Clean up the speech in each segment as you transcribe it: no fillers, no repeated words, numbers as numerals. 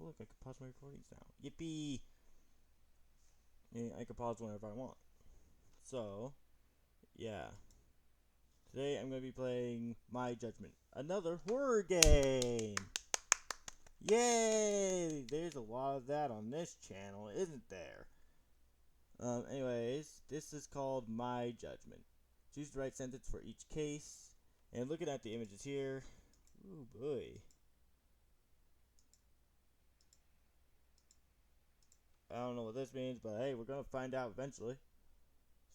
look, I can pause my recordings now. Yippee! Yeah, I can pause whenever I want. So, yeah. Today I'm going to be playing My Judgment, another horror game! Yay! There's a lot of that on this channel, isn't there? Anyways, this is called My Judgment. Choose the right sentence for each case. And looking at the images here, ooh boy. I don't know what this means, but hey, we're gonna find out eventually.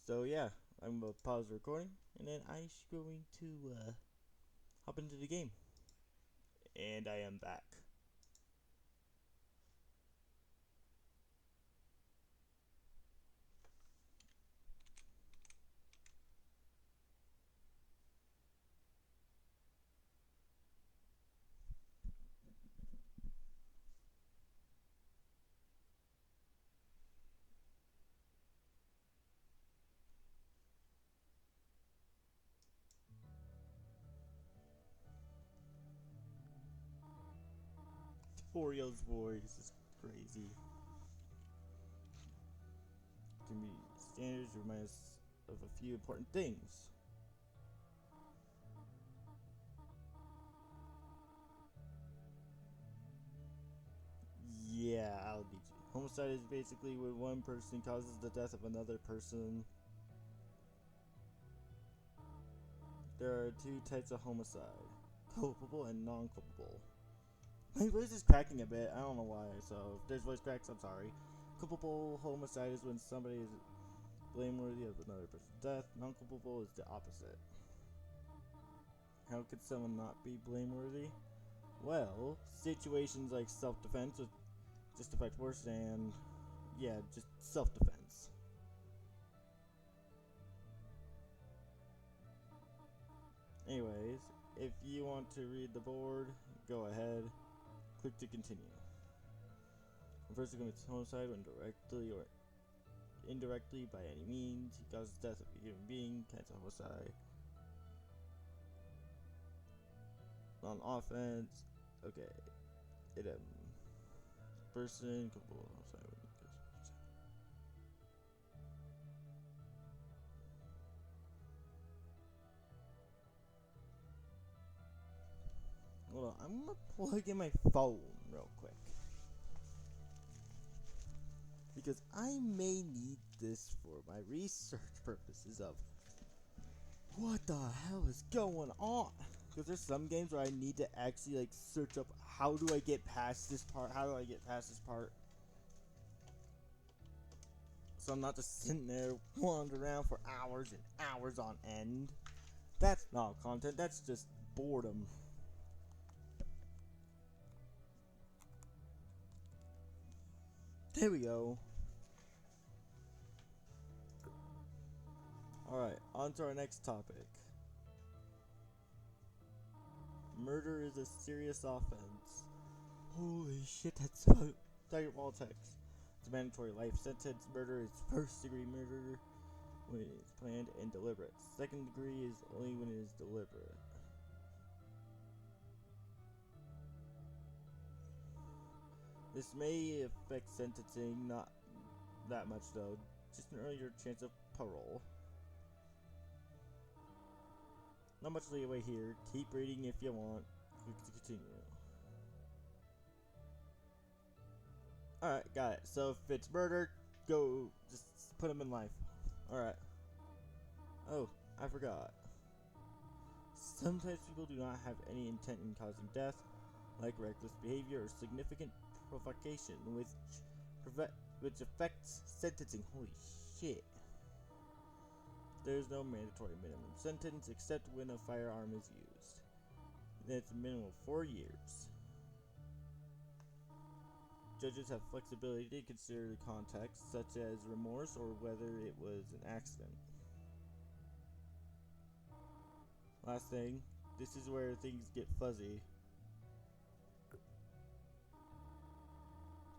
So yeah, I'm gonna pause the recording, and then I'm going to hop into the game. And I am back. Orio's voice is crazy. Community standards remind us of a few important things. Yeah, I'll beat you. Homicide is basically when one person causes the death of another person. There are two types of homicide: culpable and non-culpable. My voice is cracking a bit, I don't know why, so if there's voice cracks, I'm sorry. Culpable homicide is when somebody is blameworthy of another person's death. Non-culpable is the opposite. How could someone not be blameworthy? Well, situations like self-defense would justify force and, yeah, just self-defense. Anyways, if you want to read the board, go ahead. Click to continue. A person commits homicide when directly or indirectly by any means he causes death of a human being, commits homicide. On offense, okay. Person culpable homicide. Hold on, I'm gonna plug in my phone real quick. Because I may need this for my research purposes of what the hell is going on. Because there's some games where I need to actually like search up how do I get past this part, so I'm not just sitting there wandering around for hours and hours on end. That's not content, that's just boredom. There we go. Alright, on to our next topic. Murder is a serious offense. Holy shit, that's wall text. It's a mandatory life sentence. Murder is first degree murder when it is planned and deliberate. Second degree is only when it is deliberate. This may affect sentencing, not that much though. Just an earlier chance of parole. Not much leeway here. Keep reading if you want. Click to continue. Alright, got it. So if it's murder, go just put him in life. Alright. Oh, I forgot. Sometimes people do not have any intent in causing death, like reckless behavior or significant provocation, which affects sentencing. Holy shit. There is no mandatory minimum sentence except when a firearm is used. It's a minimum of 4 years. Judges have flexibility to consider the context, such as remorse or whether it was an accident. Last thing, this is where things get fuzzy.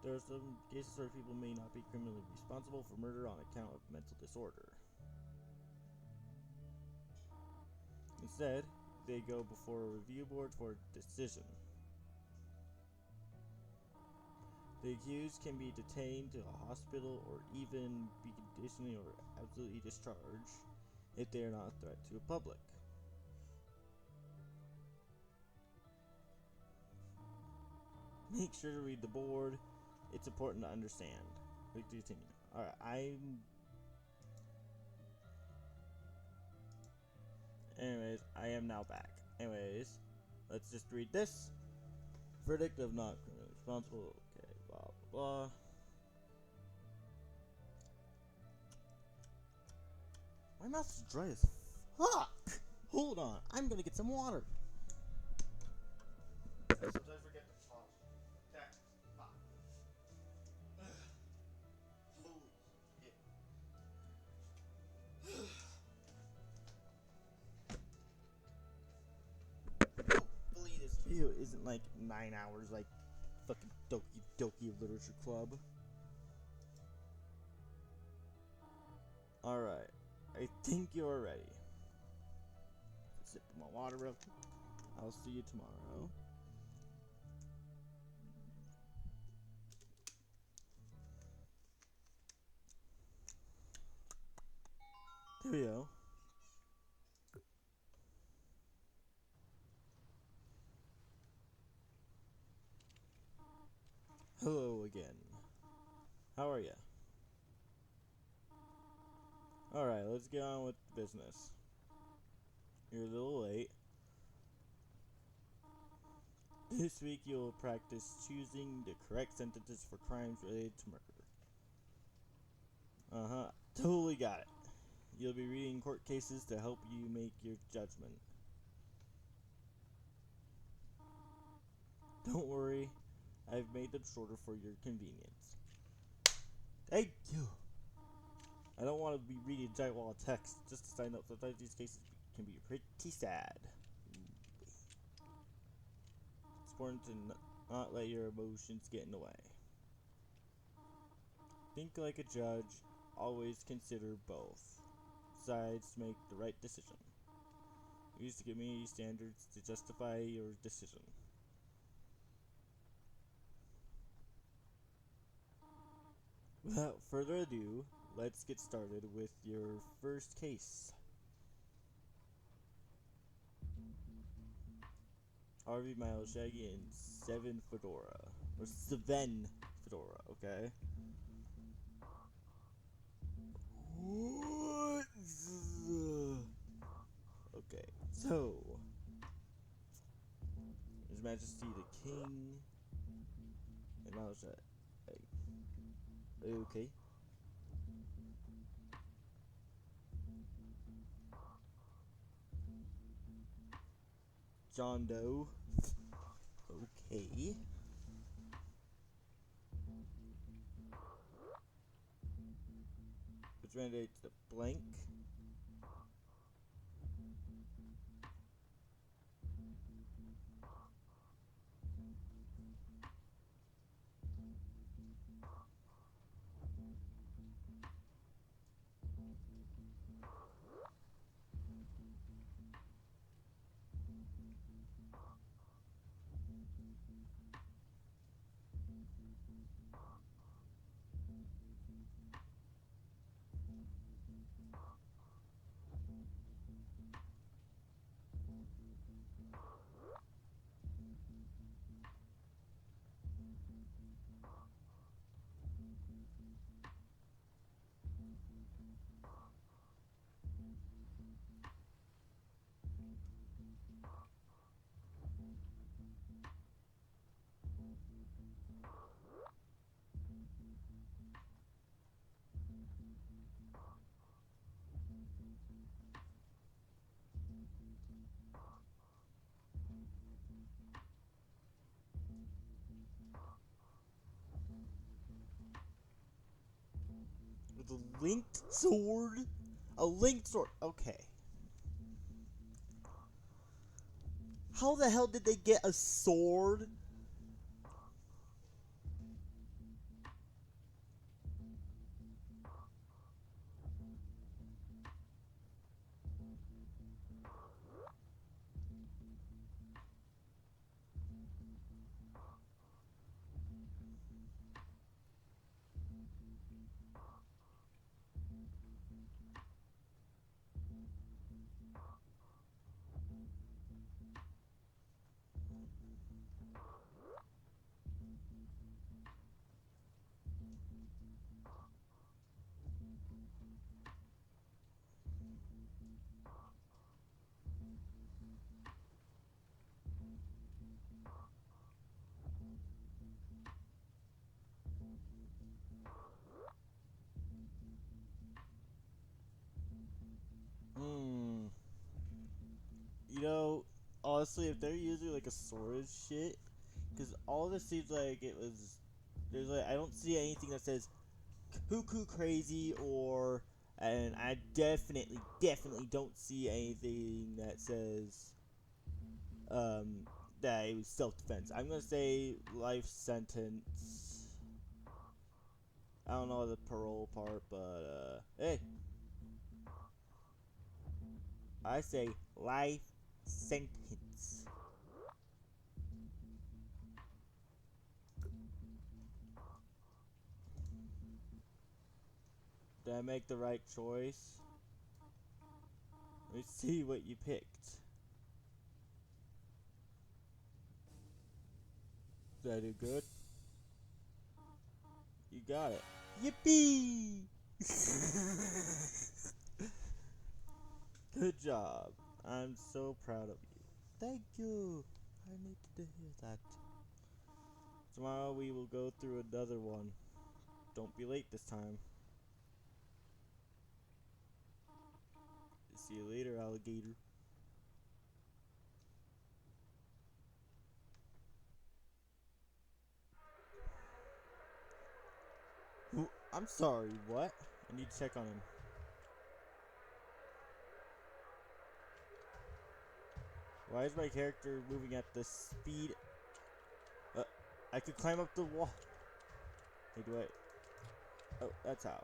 There are some cases where people may not be criminally responsible for murder on account of mental disorder. Instead, they go before a review board for a decision. The accused can be detained to a hospital or even be conditionally or absolutely discharged if they are not a threat to the public. Make sure to read the board. It's important to understand. We continue. Alright, Anyways, I am now back. Anyways, let's just read this. Verdict of not criminally responsible. Okay, blah, blah, blah. My mouth is dry as fuck! Hold on, I'm gonna get some water. I sometimes forget to pause. Text. Fuck. Holy shit. Hopefully this video isn't like 9 hours like fucking Doki Doki Literature Club. Alright, I think you're ready. Sip my water real quick. I'll see you tomorrow. Here we go. Hello again. How are ya? Alright, let's get on with business. You're a little late. This week you'll practice choosing the correct sentences for crimes related to murder. Uh-huh, totally got it. You'll be reading court cases to help you make your judgment. Don't worry, I've made them shorter for your convenience. Thank you! I don't want to be reading a giant wall of text. Just to sign up, sometimes these cases can be pretty sad. It's important to not let your emotions get in the way. Think like a judge. Always consider both sides to make the right decision. Use the community standards to justify your decision. Without further ado, let's get started with your first case. Harvey, Miles, Shaggy, and Seven Fedora. Or Seven Fedora, okay? What? Okay, so His Majesty the King and Miles, okay. John Doe. Okay. Which mandates the blank. With a linked sword? A linked sword. Okay. How the hell did they get a sword? Hmm. You know, honestly, if they're using like a sword and shit, because all this seems like it was. There's like I don't see anything that says cuckoo crazy or, and I definitely don't see anything that says um that it was self-defense. I'm gonna say life sentence. I don't know the parole part, but hey, I say life sentence. Did I make the right choice? Let me see what you picked. Did I do good? You got it. Yippee! Good job. I'm so proud of you. Thank you. I needed to hear that. Tomorrow we will go through another one. Don't be late this time. See you later, alligator. I'm sorry, what? I need to check on him. Why is my character moving at the speed? I could climb up the wall. Hey, do I? Oh, that's how.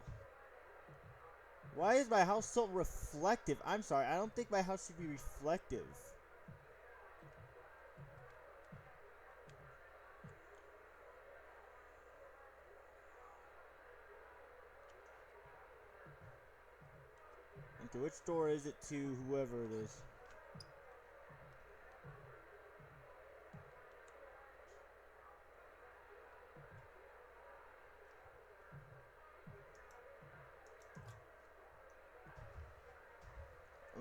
Why is my house so reflective? I'm sorry, I don't think my house should be reflective. Okay, which door is it to whoever it is?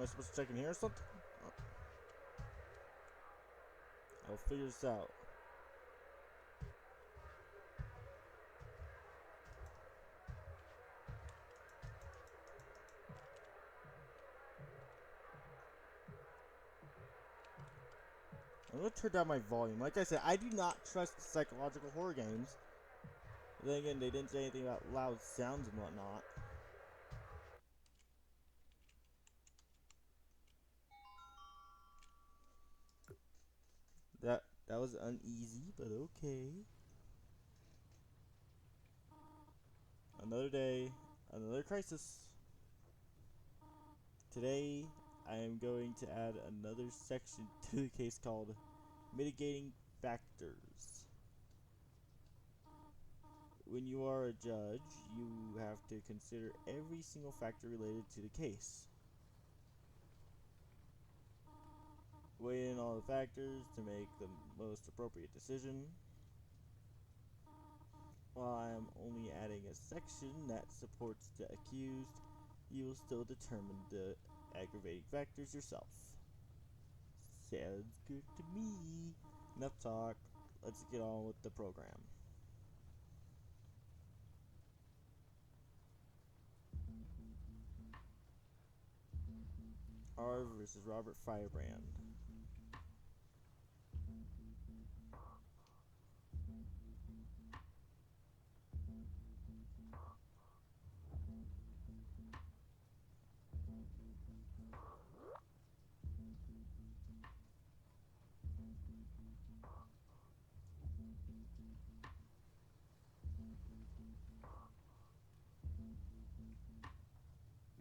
Am I supposed to check in here or something? Oh, I'll figure this out. I'm gonna turn down my volume. Like I said, I do not trust psychological horror games. But then again, they didn't say anything about loud sounds and whatnot. That was uneasy, but okay. Another day, another crisis. Today, I am going to add another section to the case called Mitigating Factors. When you are a judge, you have to consider every single factor related to the case. Weigh in all the factors to make the most appropriate decision. While I am only adding a section that supports the accused, you will still determine the aggravating factors yourself. Sounds good to me. Enough talk. Let's get on with the program. R versus Robert Firebrand.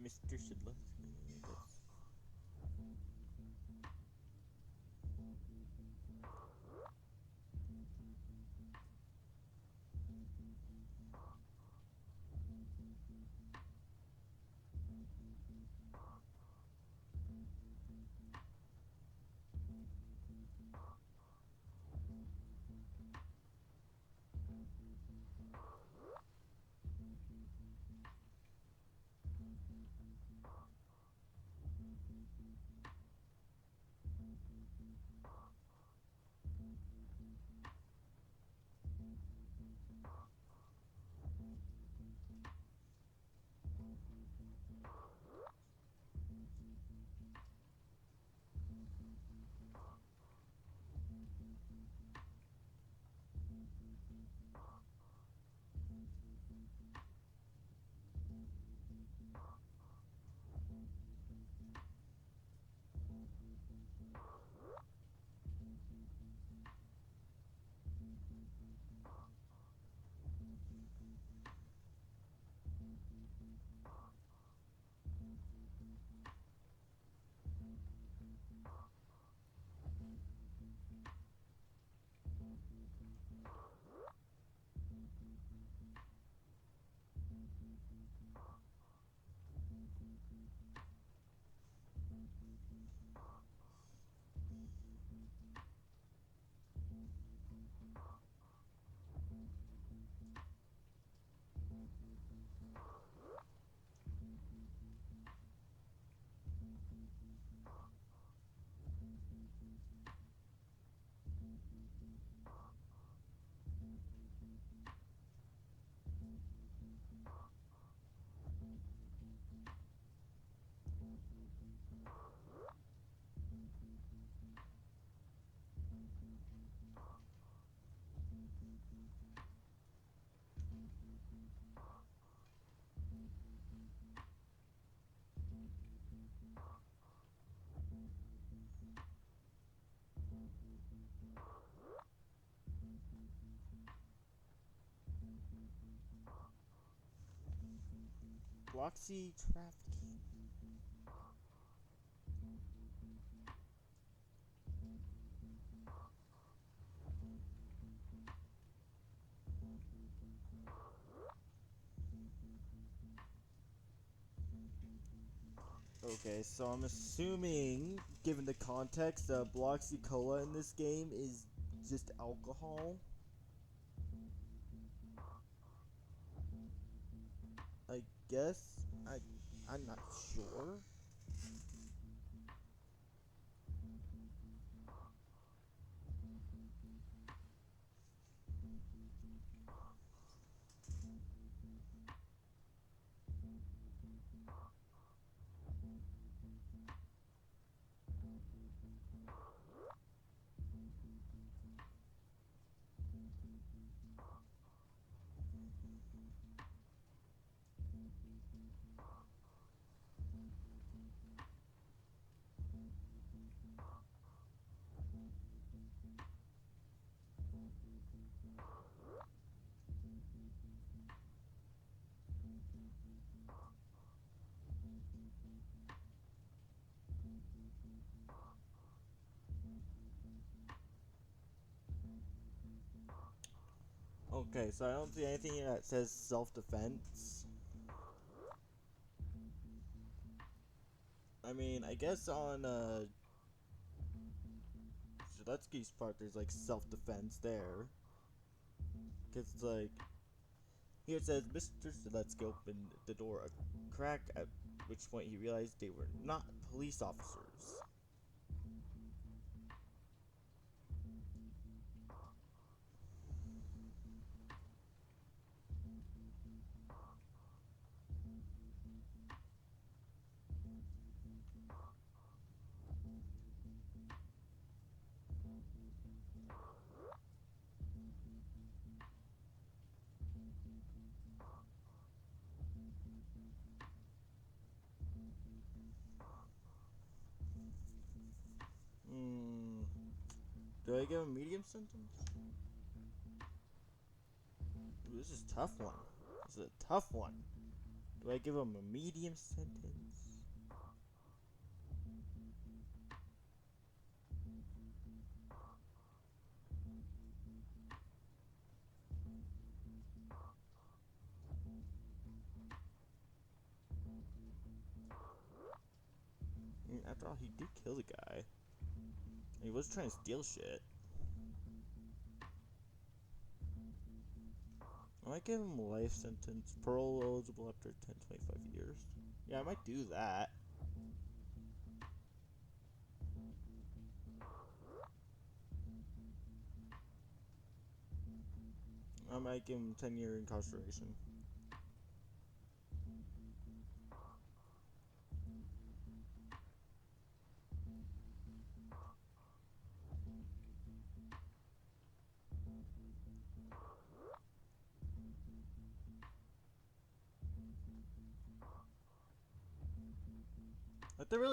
Mr. Shidlowski. Bloxy trafficking. Okay, so I'm assuming, given the context, Bloxy Cola in this game is just alcohol. I guess. I'm not sure. Okay, so I don't see anything here that says self-defense. I mean, I guess on Zeletsky's part, there's like self-defense there. Cause like here it says Mr. Zeletsky opened the door a crack, at which point he realized they were not police officers. Hmm. Do I give him a medium sentence? Ooh, this is a tough one. This is a tough one. Do I give him a medium sentence? I mean, after all, he did kill the guy. He was trying to steal shit. I might give him a life sentence. Parole eligible after 10, 25 years. Yeah, I might do that. I might give him 10-year incarceration.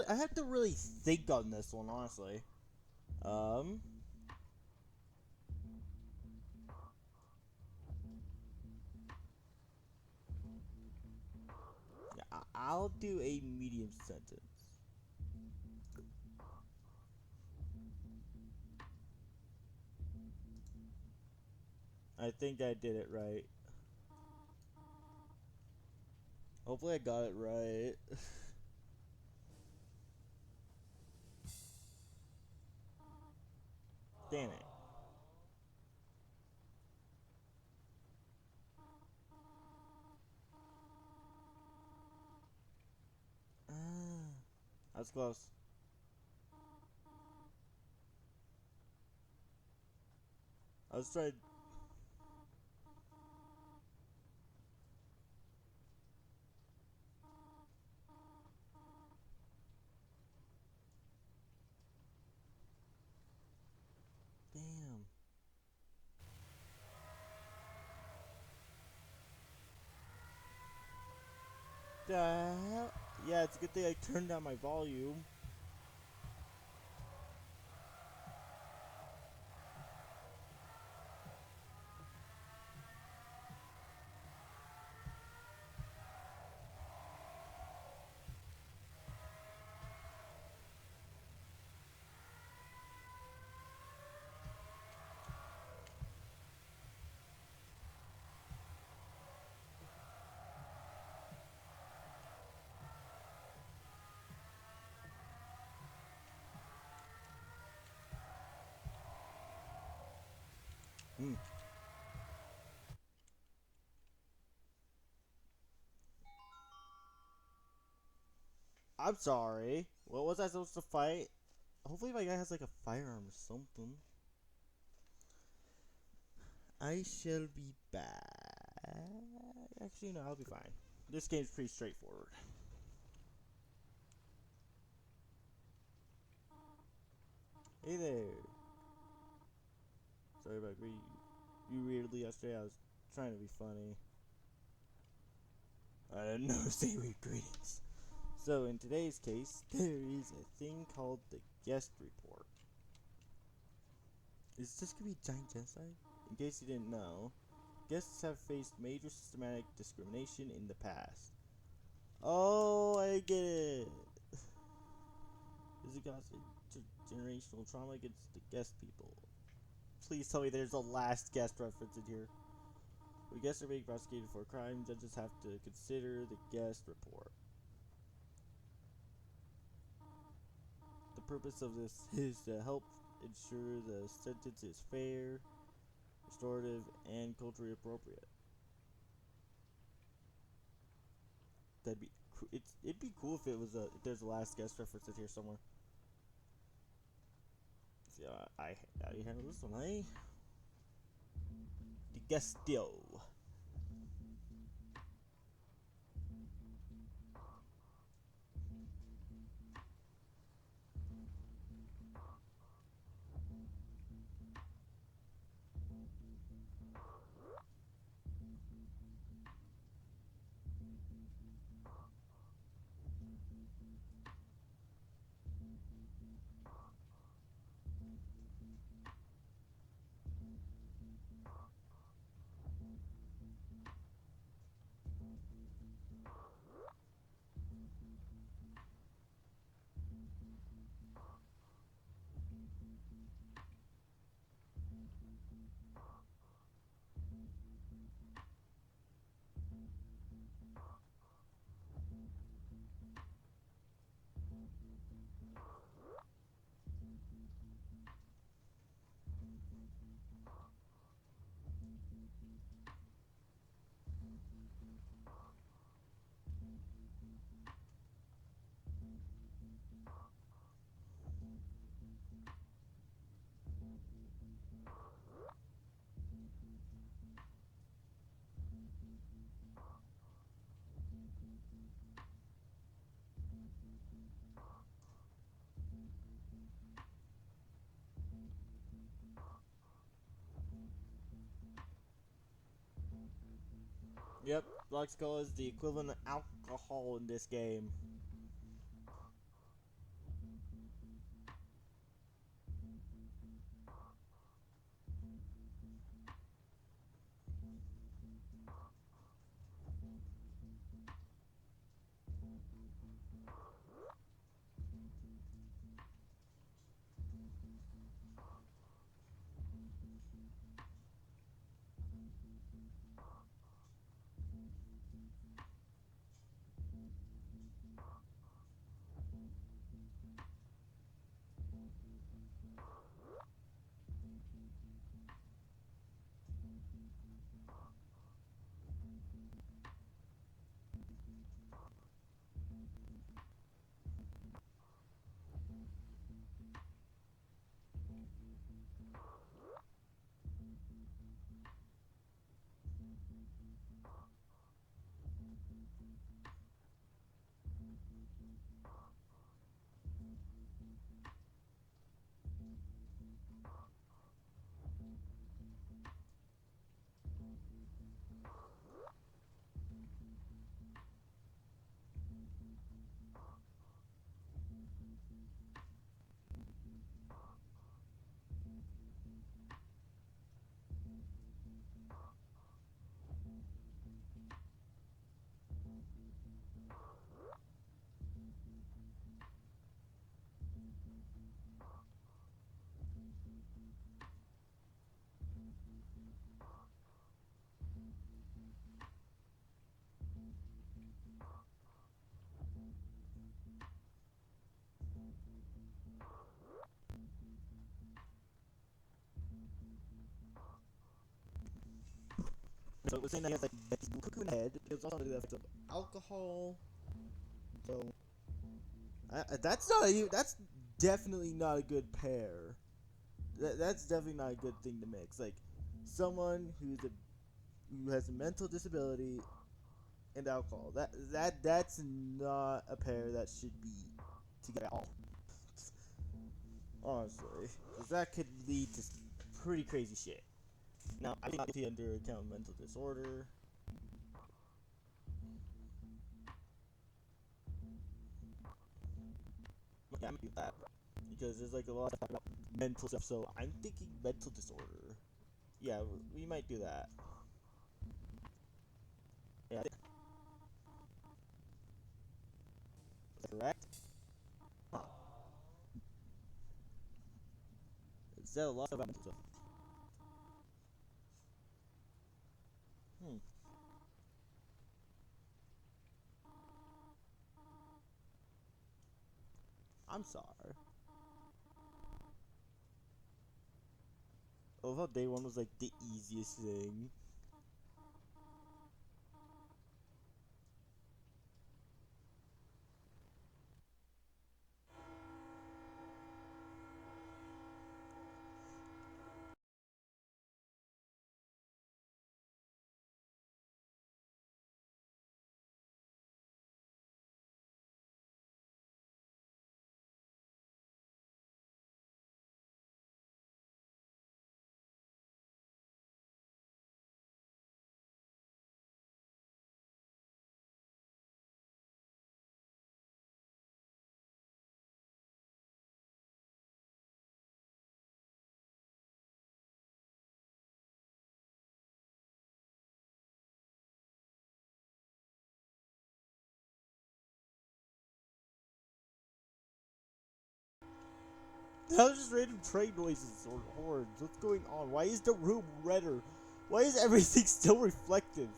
I have to really think on this one, honestly. Yeah, I'll do a medium sentence. I think I did it right. Hopefully I got it right. Damn it. That's close. I was trying. Damn. The hell? Yeah, it's a good thing I turned down my volume. Hmm. I'm sorry. What was I supposed to fight? Hopefully my guy has like a firearm or something. I shall be back. Actually, no, I'll be fine. This game's pretty straightforward. Hey there. Sorry about you weirdly yesterday. I was trying to be funny. I didn't know say weird greetings. So in today's case, there is a thing called the guest report. Is this gonna be giant genocide? In case you didn't know, guests have faced major systematic discrimination in the past. Oh, I get it. This is caused generational trauma against the guest people. Please tell me there's a last guest reference in here. When guests are being prosecuted for a crime, judges have to consider the guest report. The purpose of this is to help ensure the sentence is fair, restorative, and culturally appropriate. It'd be cool if it was if there's a last guest reference in here somewhere. See how you handle this one, eh? The Gestio. Yep, Luxico is the equivalent of alcohol in this game. So it was saying that he has like this cuckoo in the head. It was also the effects of alcohol. So that's not a, that's definitely not a good pair. That's definitely not a good thing to mix. Like someone who has a mental disability and alcohol. That's not a pair that should be together at all. Honestly, because that could lead to pretty crazy shit. Now, I think not take under account mental disorder. Yeah, I'm gonna do that because there's like a lot of talk about mental stuff. So I'm thinking mental disorder. Yeah, we might do that. Yeah, is that correct? Huh. Is that a lot about mental stuff? Hmm. I'm sorry. I love how day one was like the easiest thing. That was just random train noises or horns. What's going on? Why is the room redder? Why is everything still reflective?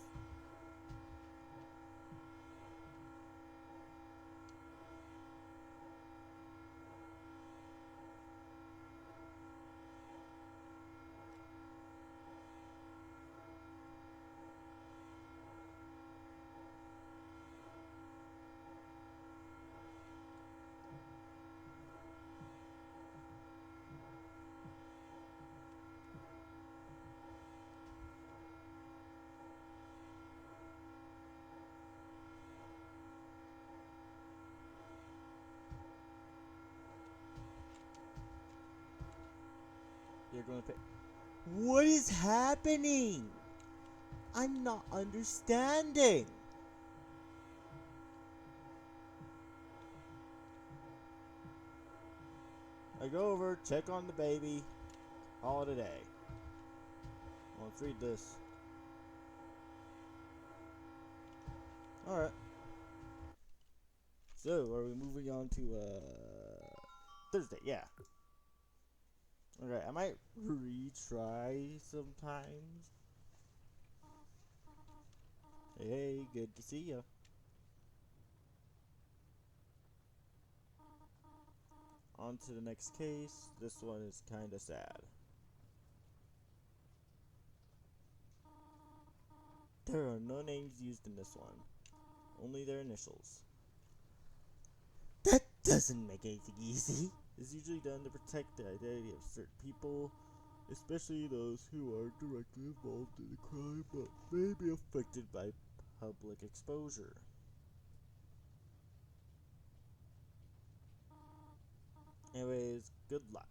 You're going to pay. What is happening? I'm not understanding. I go over, check on the baby, call it a day. Well, let's read this. Alright. So, are we moving on to, Thursday? Yeah. Alright, I might retry sometimes. Hey, good to see ya. On to the next case. This one is kinda sad. There are no names used in this one. Only their initials. That doesn't make anything easy. It's usually done to protect the identity of certain people, especially those who are directly involved in the crime but may be affected by public exposure. Anyways, good luck.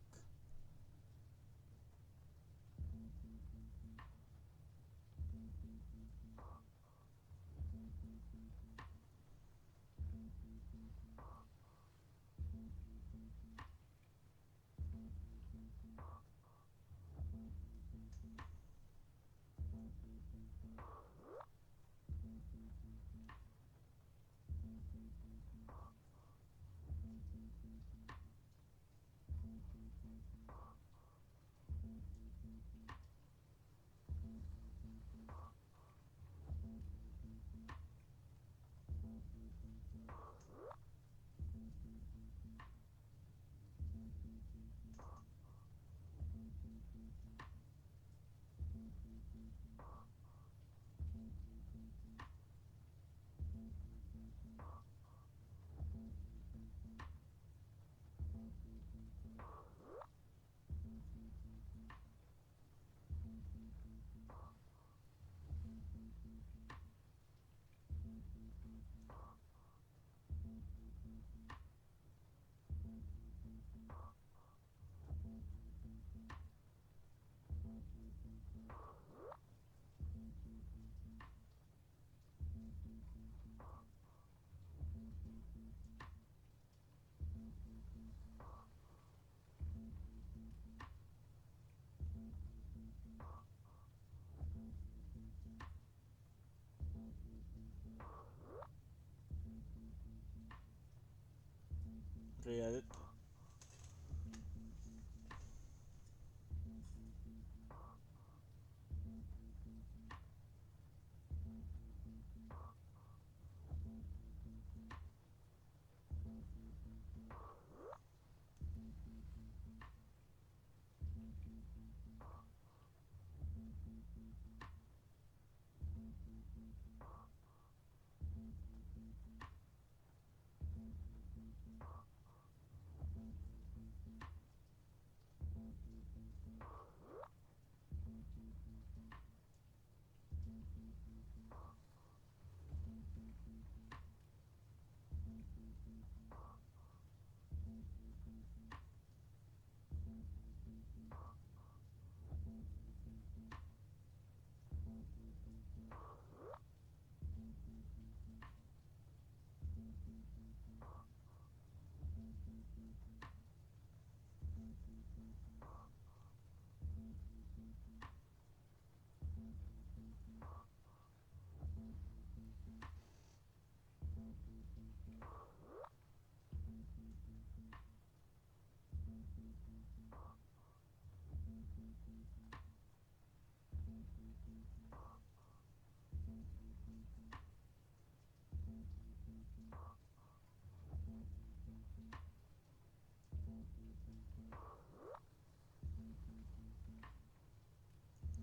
Okay, yeah,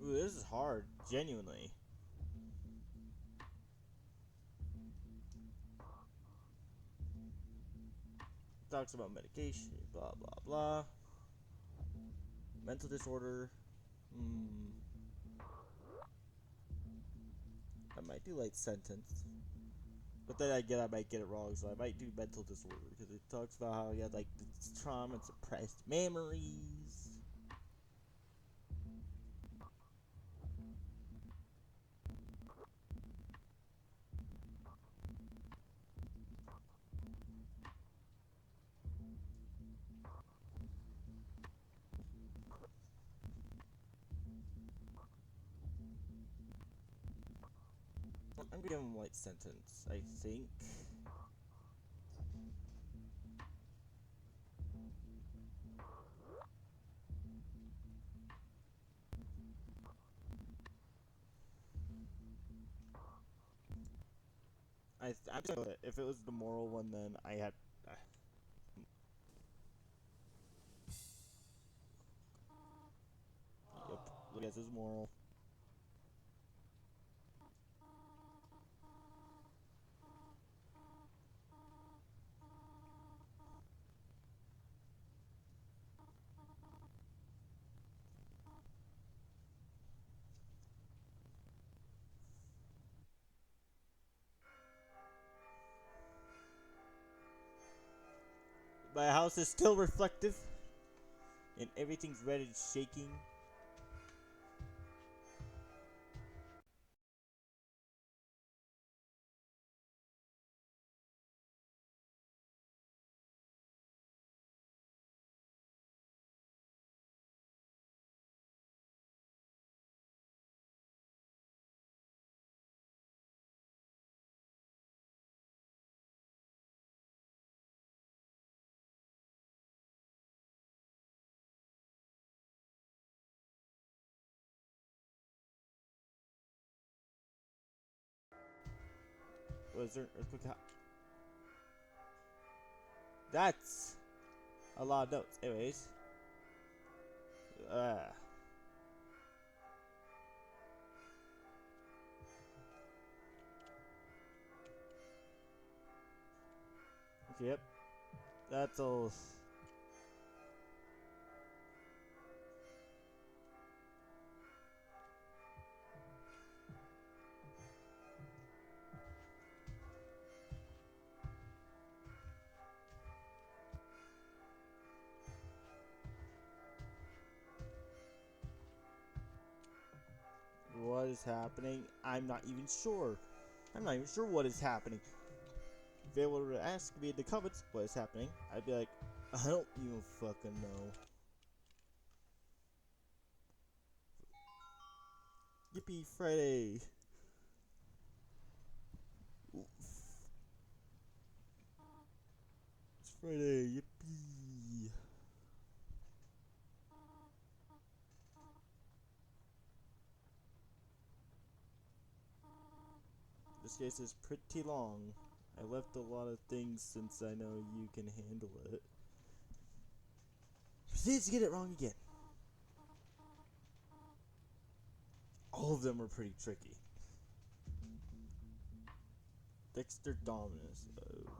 ooh, this is hard, genuinely. Talks about medication, blah blah blah. Mental disorder. I might do like sentence, but then I might get it wrong, so I might do mental disorder because it talks about how he had like this trauma and suppressed memories. I'm gonna give him a light sentence, I think. I'm just gonna, if it was the moral one, then I had. Yep, I guess it's moral. My house is still reflective, and everything's red and shaking. Was there an earthquake? That's a lot of notes. Anyways. Uh, yep. That's all. What is happening? I'm not even sure. I'm not even sure what is happening. If they were to ask me in the comments what is happening, I'd be like, I don't even fucking know. Yippee Friday! It's Friday, yippee! This case is pretty long. I left a lot of things since I know you can handle it. Proceeds to get it wrong again. All of them are pretty tricky. Dexter Dominus. Oh boy.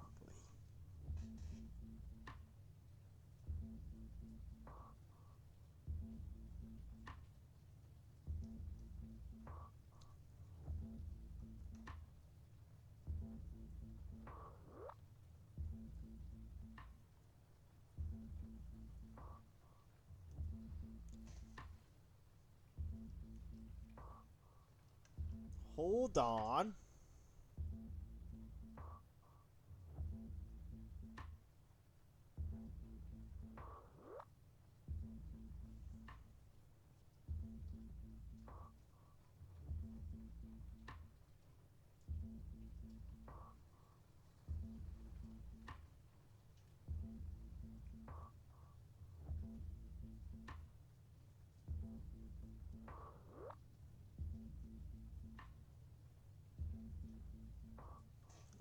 Hold on.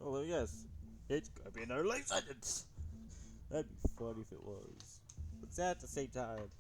Oh yes, it's gonna be another life sentence. That'd be funny if it was. But sad at the same time.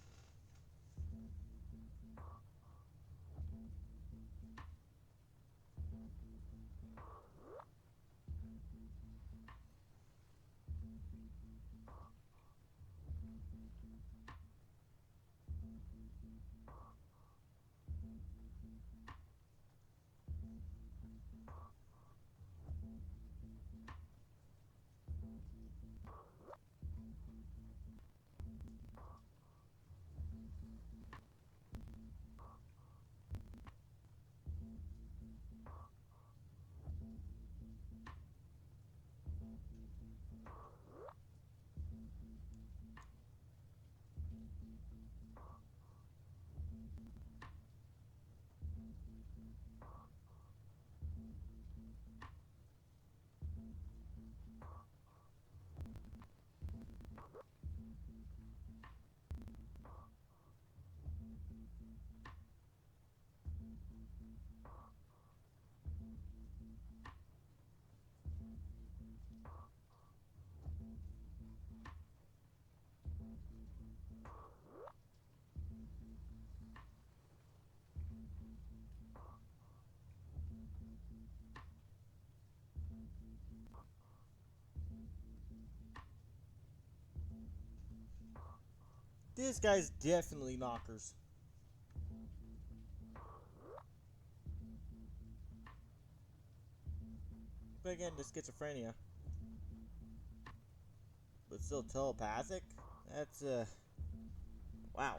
This guy's definitely knockers. But again, the schizophrenia. But still telepathic? That's, wow.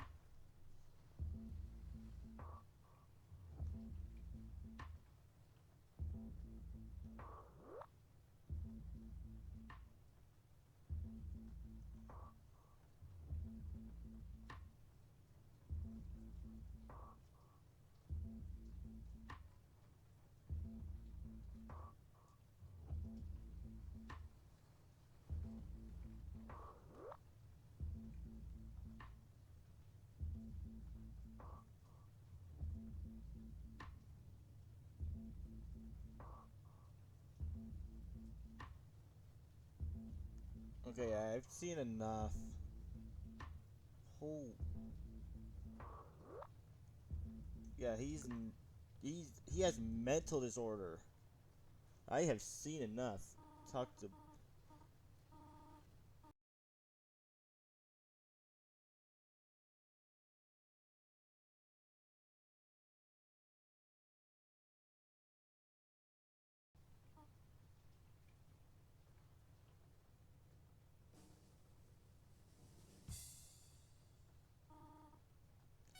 Okay, I've seen enough. Oh. Yeah, he has mental disorder. I have seen enough. Talk to.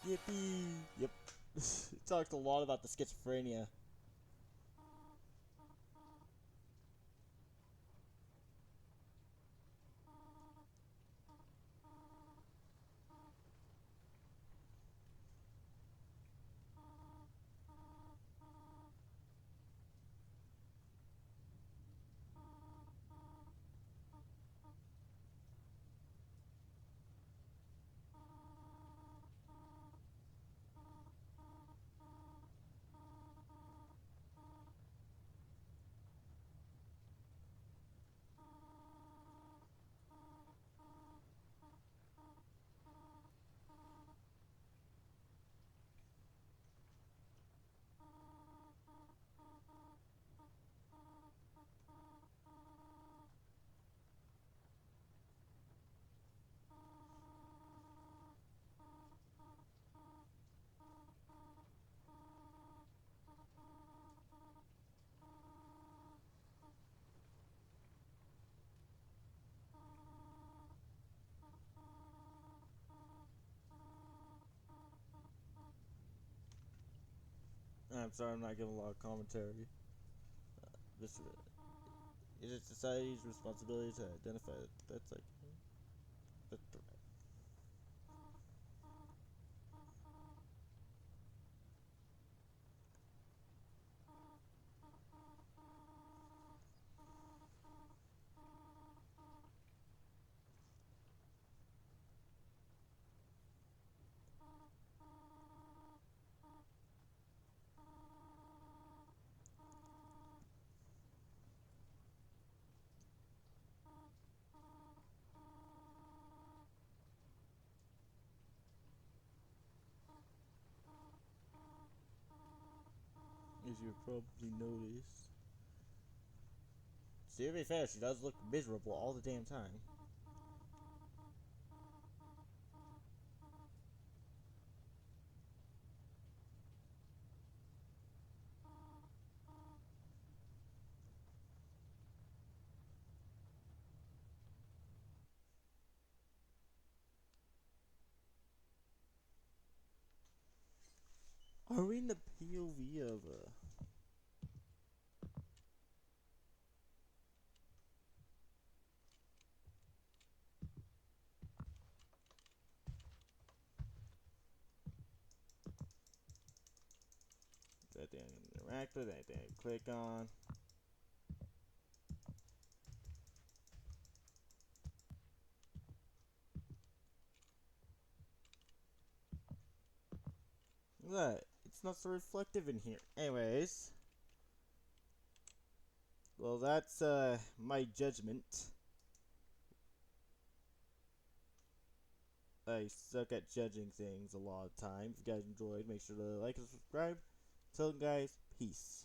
Yippee! Yep. He talked a lot about the schizophrenia. I'm sorry, I'm not giving a lot of commentary. This it is society's responsibility to identify that's like the threat. As you probably noticed. See, to be fair, she does look miserable all the damn time. Are we in the POV of that thing interact with, anything I click on? Look, it's not so reflective in here. Anyways. Well, that's my judgment. I suck at judging things a lot of times. If you guys enjoyed, make sure to like and subscribe. Till then, guys, peace.